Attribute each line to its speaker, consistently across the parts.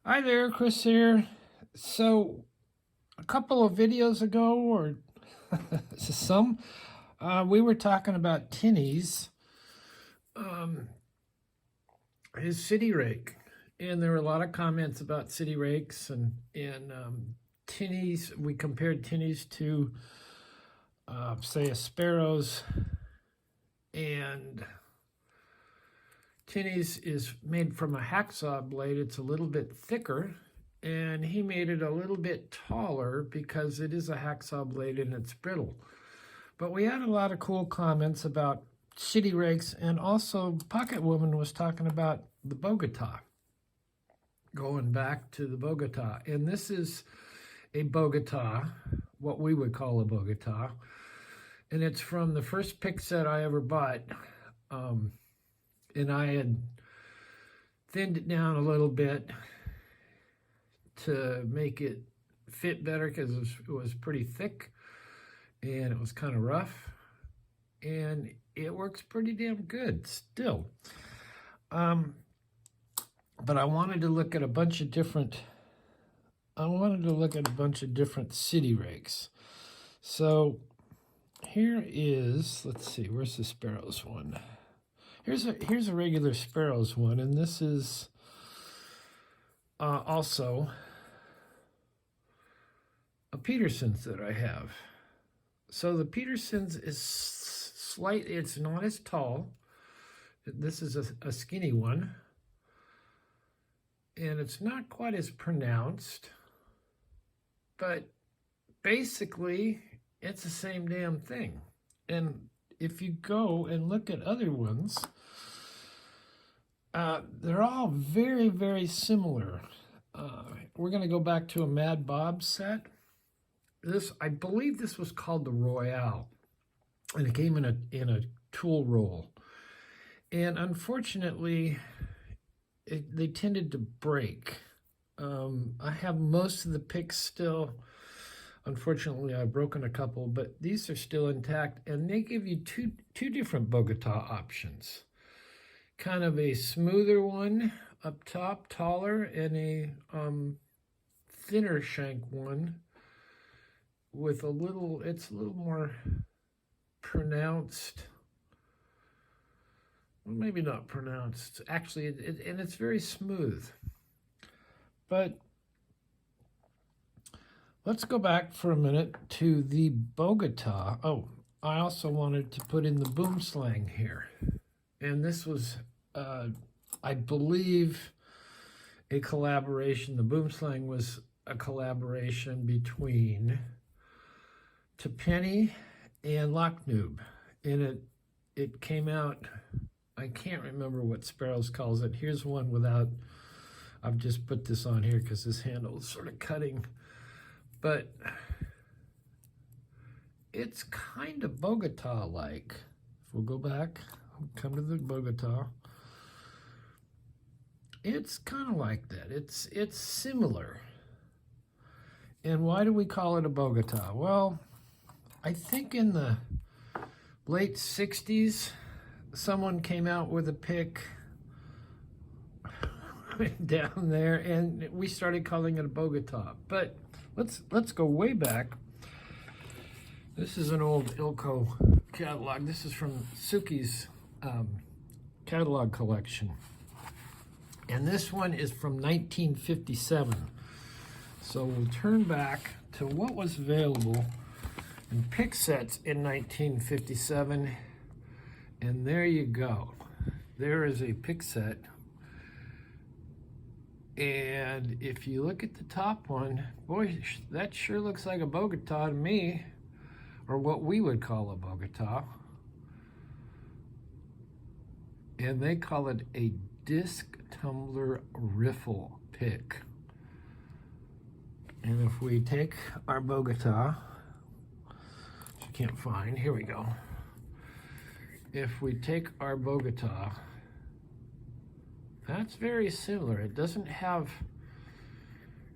Speaker 1: Hi there, Chris here. So, a couple of videos ago, or some, we were talking about Tinny's, um, his city rake, and there were a lot of comments about city rakes and Tinny's. We compared Tinny's to, say, a Sparrow's, and Tinny's is made from a hacksaw blade. It's a little bit thicker, and he made it a little bit taller because it is a hacksaw blade and it's brittle. But we had a lot of cool comments about city rakes, and also Pocket Woman was talking about the Bogota, going back to the Bogota. And this is a Bogota, what we would call a Bogota, and it's from the first pick set I ever bought. And I had thinned it down a little bit to make it fit better because it was pretty thick and it was kind of rough, and it works pretty damn good still. But I wanted to look at a bunch of different city rakes. So here is, let's see, where's the Sparrows one? Here's a regular Sparrows one, and this is also a Peterson's that I have. So the Peterson's is slight, it's not as tall. This is a skinny one, and it's not quite as pronounced, but basically it's the same damn thing. And if you go and look at other ones, they're all very, very similar. We're going to go back to a Mad Bob set. I believe this was called the Royale, and it came in a tool roll. And unfortunately, they tended to break. I have most of the picks still. Unfortunately, I've broken a couple, but these are still intact, and they give you two different Bogota options. Kind of a smoother one up top, taller, and a thinner shank one with it's a little more pronounced. Well, maybe not pronounced. Actually, and it's very smooth. But let's go back for a minute to the Bogota. Oh, I also wanted to put in the boom slang here. And this was, I believe, a collaboration. The boom slang was a collaboration between Teppenny and Locknoob. And it came out, I can't remember what Sparrows calls it. Here's one without, I've just put this on here because this handle is sort of cutting. But it's kind of Bogota-like. If we'll go back, come to the Bogota. It's kind of like that. It's similar. And why do we call it a Bogota? Well, I think in the late 60s, someone came out with a pick down there, and we started calling it a Bogota. But let's go way back. This is an old Ilko catalog. This is from Suki's catalog collection. And this one is from 1957. So we'll turn back to what was available in pick sets in 1957. And there you go. There is a pick set. And if you look at the top one, boy, that sure looks like a Bogota to me, or what we would call a Bogota. And they call it a disc tumbler riffle pick. And if we take our Bogota, which you can't find, here we go. If we take our Bogota, that's very similar. It doesn't have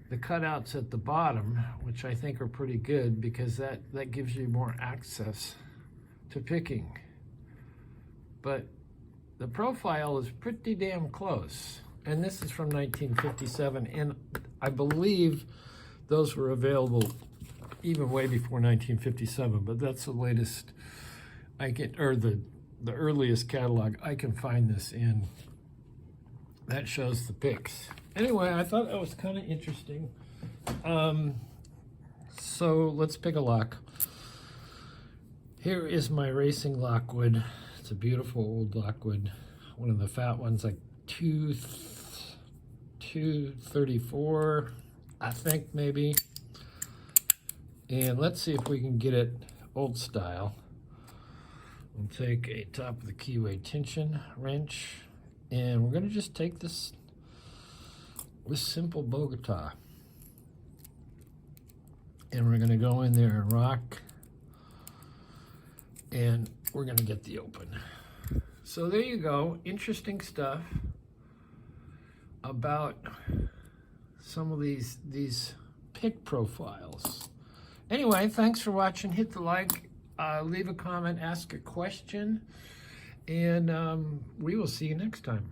Speaker 1: the cutouts at the bottom, which I think are pretty good because that gives you more access to picking. But the profile is pretty damn close. and this is from 1957, and I believe those were available even way before 1957, but that's the latest I get, or the earliest catalog I can find this in. That shows the picks. Anyway, I thought that was kind of interesting. So let's pick a lock. Here is my racing lockwood. It's a beautiful old lockwood, one of the fat ones, like 234, I think, maybe. And let's see if we can get it old style. We'll take a top of the keyway tension wrench, and we're gonna just take this simple Bogota, and we're gonna go in there and rock, and we're gonna get the open. So there you go, interesting stuff about some of these pick profiles. Anyway, thanks for watching. Hit the like, leave a comment, ask a question, and we will see you next time.